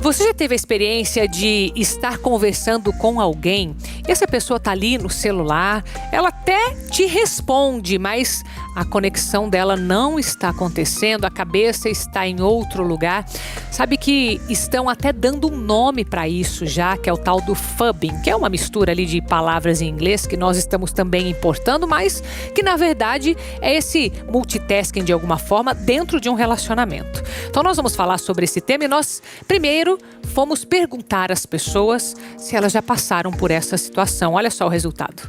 Você já teve a experiência de estar conversando com alguém e essa pessoa tá ali no celular, ela até te responde, mas a conexão dela não está acontecendo, a cabeça está em outro lugar. Sabe que estão até dando um nome para isso já, que é o tal do phubbing, que é uma mistura ali de palavras em inglês que nós estamos também importando, mas que na verdade é esse multitasking de alguma forma dentro de um relacionamento. Então nós vamos falar sobre esse tema e nós primeiro fomos perguntar às pessoas se elas já passaram por essa situação. Olha só o resultado.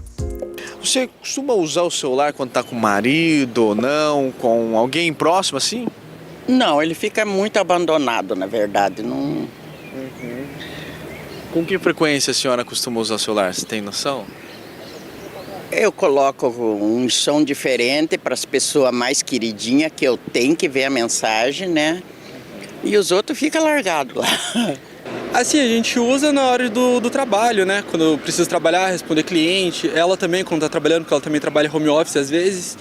Você costuma usar o celular quando está com o marido ou não, com alguém próximo assim? Não, ele fica muito abandonado, na verdade. Não... Com que frequência a senhora costuma usar o celular? Você tem noção? Eu coloco um som diferente para as pessoas mais queridinhas, que eu tenho que ver a mensagem, né? E os outros ficam largados lá. Assim, a gente usa na hora do trabalho, né? Quando eu preciso trabalhar, responder cliente. Ela também, quando está trabalhando, porque ela também trabalha home office às vezes.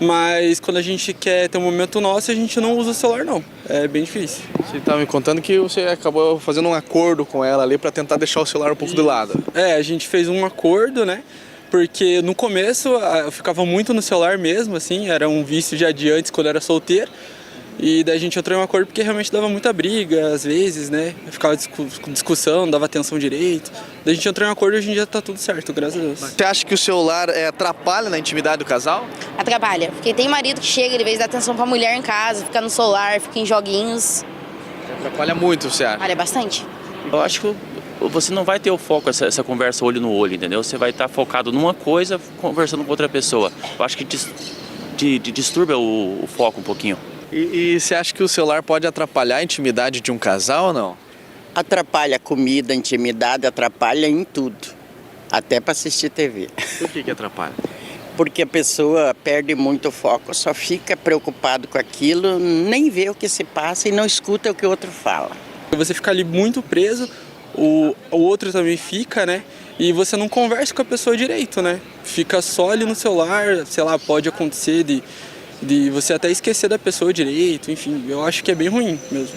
Mas quando a gente quer ter um momento nosso, a gente não usa o celular, não. É bem difícil. Você estava me contando que você acabou fazendo um acordo com ela ali para tentar deixar o celular um pouco do lado. É, a gente fez um acordo, né? Porque no começo eu ficava muito no celular mesmo, assim. Era um vício já de antes, quando eu era solteiro. E daí a gente entrou em um acordo porque realmente dava muita briga, às vezes, né? Ficava com discussão, não dava atenção direito. Daí a gente entrou em um acordo e hoje em dia tá tudo certo, graças a Deus. Você acha que o celular atrapalha na intimidade do casal? Atrapalha, porque tem marido que chega, ele vez dar atenção pra mulher em casa, fica no celular, fica em joguinhos. Atrapalha muito, você acha? Atrapalha bastante. Eu acho que você não vai ter o foco, essa conversa olho no olho, entendeu? Você vai estar focado numa coisa, conversando com outra pessoa. Eu acho que disturba o foco um pouquinho. E você acha que o celular pode atrapalhar a intimidade de um casal ou não? Atrapalha a comida, a intimidade, atrapalha em tudo. Até para assistir TV. Por que atrapalha? Porque a pessoa perde muito o foco, só fica preocupado com aquilo, nem vê o que se passa e não escuta o que o outro fala. Você fica ali muito preso, o outro também fica, né? E você não conversa com a pessoa direito, né? Fica só ali no celular, sei lá, pode acontecer de você até esquecer da pessoa direito, enfim, eu acho que é bem ruim mesmo.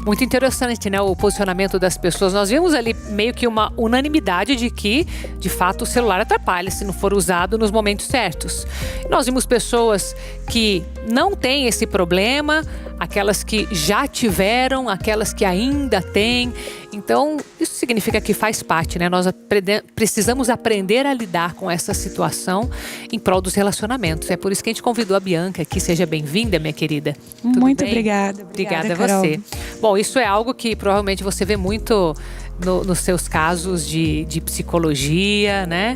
Muito interessante, né, o posicionamento das pessoas. Nós vimos ali meio que uma unanimidade de que, de fato, o celular atrapalha se não for usado nos momentos certos. Nós vimos pessoas que não têm esse problema, aquelas que já tiveram, aquelas que ainda têm. Então, isso significa que faz parte, né? Nós precisamos aprender a lidar com essa situação em prol dos relacionamentos. É por isso que a gente convidou a Bianca aqui. Seja bem-vinda, minha querida. Tudo Muito bem? obrigada. Obrigada a Carol. você. Bom, isso é algo que provavelmente você vê muito nos seus casos de psicologia, né?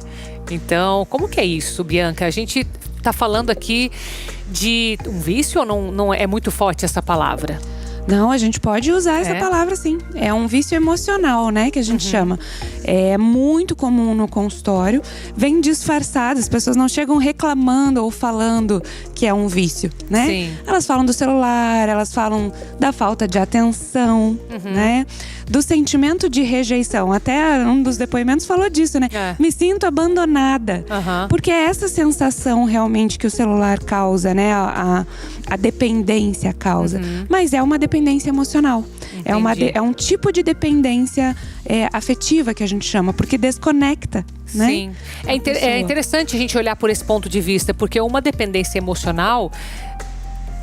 Então, como que é isso, Bianca? A gente tá falando aqui de um vício ou não é muito forte essa palavra? Não, a gente pode usar essa palavra sim. É um vício emocional, né, que a gente chama. É muito comum no consultório. Vem disfarçado, as pessoas não chegam reclamando ou falando que é um vício, né? Sim. Elas falam do celular, elas falam da falta de atenção, né? Do sentimento de rejeição. Até um dos depoimentos falou disso, né? Me sinto abandonada. Porque é essa sensação realmente que o celular causa, né? A dependência causa. Mas é uma dependência emocional. É um tipo de dependência afetiva que a gente chama, porque desconecta, né? Sim. É interessante a gente olhar por esse ponto de vista, porque uma dependência emocional,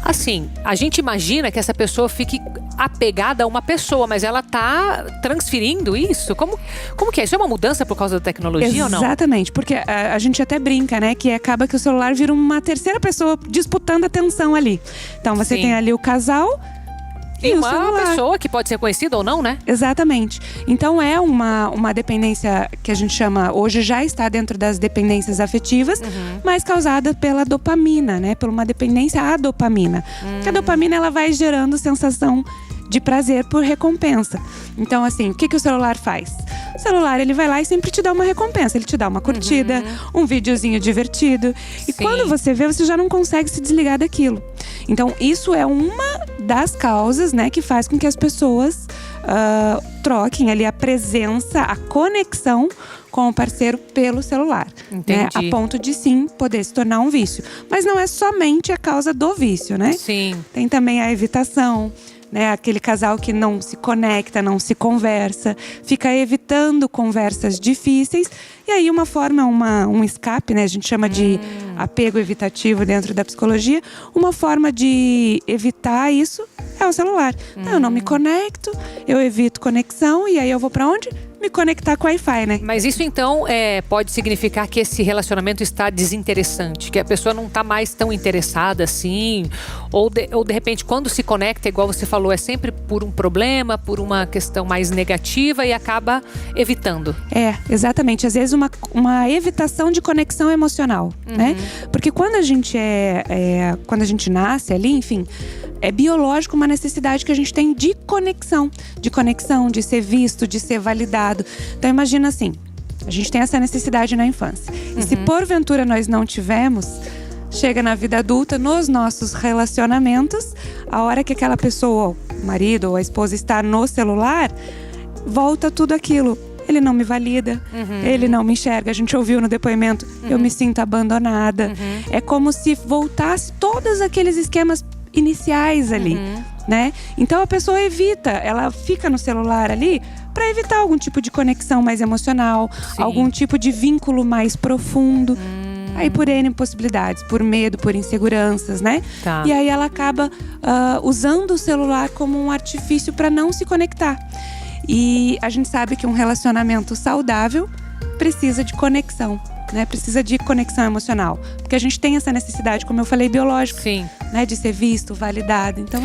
assim, a gente imagina que essa pessoa fique apegada a uma pessoa, mas ela tá transferindo isso? Como que é? Isso é uma mudança por causa da tecnologia ou não? Exatamente, porque a gente até brinca, né? Que acaba que o celular vira uma terceira pessoa disputando a atenção ali. Então você tem ali o casal e uma celular. pessoa que pode ser conhecida ou não, né? Exatamente. Então é uma dependência que a gente chama, hoje já está dentro das dependências afetivas, mas causada pela dopamina, né? Por uma dependência à dopamina. Porque a dopamina, ela vai gerando sensação de prazer por recompensa. Então, assim, o que o celular faz? O celular, ele vai lá e sempre te dá uma recompensa. Ele te dá uma curtida, um videozinho divertido. E quando você vê, você já não consegue se desligar daquilo. Então, isso é uma das causas, né, que faz com que as pessoas troquem ali a presença, a conexão com o parceiro pelo celular. Né? A ponto de, sim, poder se tornar um vício. Mas não é somente a causa do vício, né? Sim. Tem também a evitação, né? Aquele casal que não se conecta, não se conversa, fica evitando conversas difíceis. E aí uma forma, um escape, né? A gente chama de apego evitativo dentro da psicologia. Uma forma de evitar isso é o celular. Eu não me conecto, eu evito conexão e aí eu vou pra onde? Me conectar com o Wi-Fi, né? Mas isso então pode significar que esse relacionamento está desinteressante, que a pessoa não está mais tão interessada assim, ou de repente quando se conecta, igual você falou, é sempre por um problema, por uma questão mais negativa e acaba evitando. Exatamente. Às vezes uma evitação de conexão emocional, né? Porque quando a gente quando a gente nasce ali, enfim, é biológico uma necessidade que a gente tem de conexão, de ser visto, de ser validado. Então imagina assim, a gente tem essa necessidade na infância. E se porventura nós não tivemos, chega na vida adulta, nos nossos relacionamentos, a hora que aquela pessoa, o marido ou a esposa está no celular, volta tudo aquilo. Ele não me valida, ele não me enxerga. A gente ouviu no depoimento, eu me sinto abandonada. É como se voltasse todos aqueles esquemas iniciais ali, né? Então a pessoa evita, ela fica no celular ali para evitar algum tipo de conexão mais emocional, algum tipo de vínculo mais profundo. Aí por N possibilidades, por medo, por inseguranças, né? Tá. E aí ela acaba usando o celular como um artifício para não se conectar. E a gente sabe que um relacionamento saudável precisa de conexão, né? Precisa de conexão emocional. Porque a gente tem essa necessidade, como eu falei, biológica. Sim. Né? De ser visto, validado. Então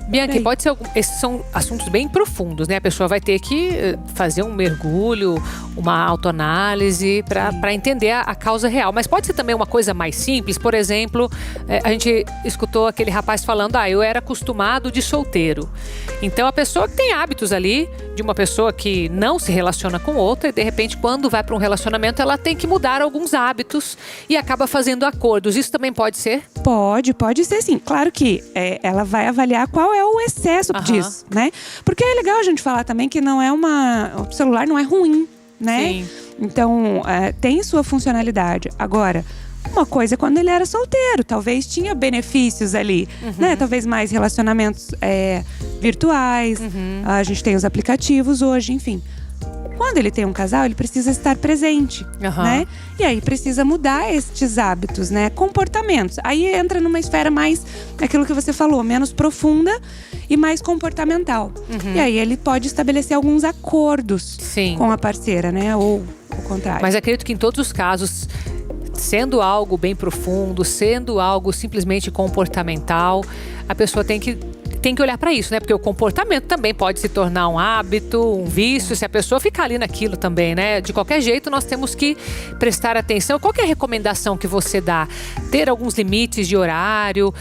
Bianchi, pode ser esses são assuntos bem profundos, né? A pessoa vai ter que fazer um mergulho, uma autoanálise para entender a causa real. Mas pode ser também uma coisa mais simples. Por exemplo, a gente escutou aquele rapaz falando, eu era acostumado de solteiro. Então a pessoa que tem hábitos ali de uma pessoa que não se relaciona com outra e de repente quando vai para um relacionamento ela tem que mudar alguns hábitos e acaba fazendo acordos. Isso também pode ser? Pode ser sim. Claro que ela vai avaliar qual é o excesso disso, né? Porque é legal a gente falar também que não é o celular não é ruim, né? Sim. Então, tem sua funcionalidade. Agora, uma coisa é quando ele era solteiro, talvez tinha benefícios ali, né? Talvez mais relacionamentos virtuais, a gente tem os aplicativos hoje, enfim. Quando ele tem um casal, ele precisa estar presente, né? E aí precisa mudar estes hábitos, né? Comportamentos. Aí entra numa esfera mais, aquilo que você falou, menos profunda e mais comportamental. E aí ele pode estabelecer alguns acordos com a parceira, né? Ou o contrário. Mas acredito que em todos os casos, sendo algo bem profundo, sendo algo simplesmente comportamental, a pessoa tem que olhar para isso, né? Porque o comportamento também pode se tornar um hábito, um vício, se a pessoa ficar ali naquilo também, né? De qualquer jeito, nós temos que prestar atenção. Qual que é a recomendação que você dá? Ter alguns limites de horário,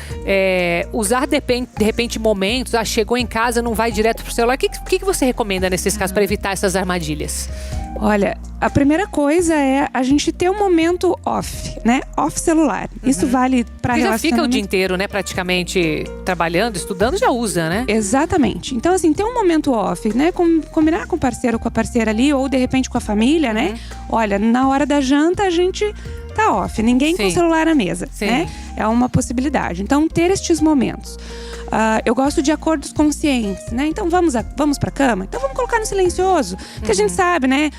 usar de repente momentos, chegou em casa, não vai direto pro celular. O que você recomenda nesses casos para evitar essas armadilhas? Olha, a primeira coisa é a gente ter um momento off, né? Off celular. Isso vale para relacionamento. Já fica o dia inteiro, né? Praticamente trabalhando, estudando, já usa, né? Exatamente. Então, assim, ter um momento off, né? Combinar com o parceiro ou com a parceira ali, ou de repente com a família, né? Olha, na hora da janta a gente tá off. Ninguém com o celular na mesa, né? É uma possibilidade. Então, ter estes momentos. Eu gosto de acordos conscientes, né? Então vamos pra cama? Então vamos colocar no silencioso. Que a gente sabe, né?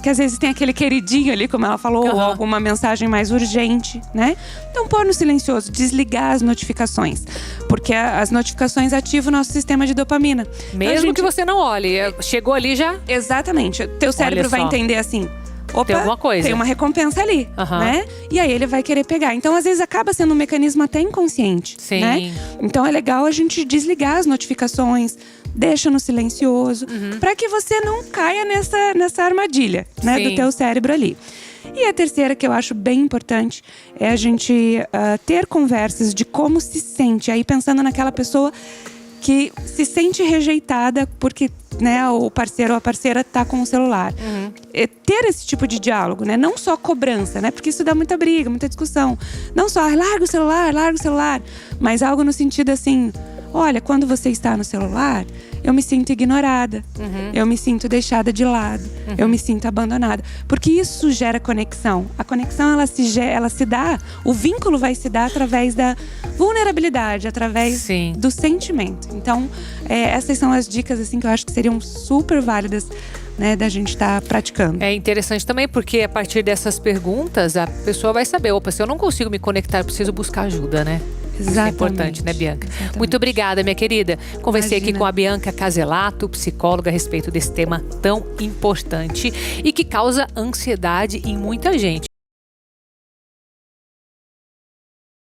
Que às vezes tem aquele queridinho ali, como ela falou, ou alguma mensagem mais urgente, né? Então pôr no silencioso, desligar as notificações. Porque as notificações ativam o nosso sistema de dopamina. Mesmo que você não olhe, chegou ali já? Exatamente. Teu cérebro vai entender assim. Opa, tem alguma coisa. Tem uma recompensa ali, né? E aí ele vai querer pegar. Então, às vezes, acaba sendo um mecanismo até inconsciente, né? Então, é legal a gente desligar as notificações, deixa no silencioso, para que você não caia nessa armadilha, né? Do teu cérebro ali. E a terceira, que eu acho bem importante, é a gente ter conversas de como se sente. Aí, pensando naquela pessoa que se sente rejeitada porque, né, o parceiro ou a parceira tá com o celular. Ter esse tipo de diálogo, né? Não só cobrança, né? Porque isso dá muita briga, muita discussão. Não só, larga o celular. Mas algo no sentido assim, olha, quando você está no celular, eu me sinto ignorada, eu me sinto deixada de lado, eu me sinto abandonada. Porque isso gera conexão. A conexão, ela se dá, o vínculo vai se dar através da vulnerabilidade, através do sentimento. Então, essas são as dicas assim, que eu acho que seriam super válidas, né, da gente estar praticando. É interessante também porque a partir dessas perguntas a pessoa vai saber, opa, se eu não consigo me conectar, eu preciso buscar ajuda, né? Exatamente. Isso é importante, né, Bianca? Exatamente. Muito obrigada, minha querida. Conversei aqui Imagina. com a Bianca Caselato, psicóloga, a respeito desse tema tão importante e que causa ansiedade em muita gente.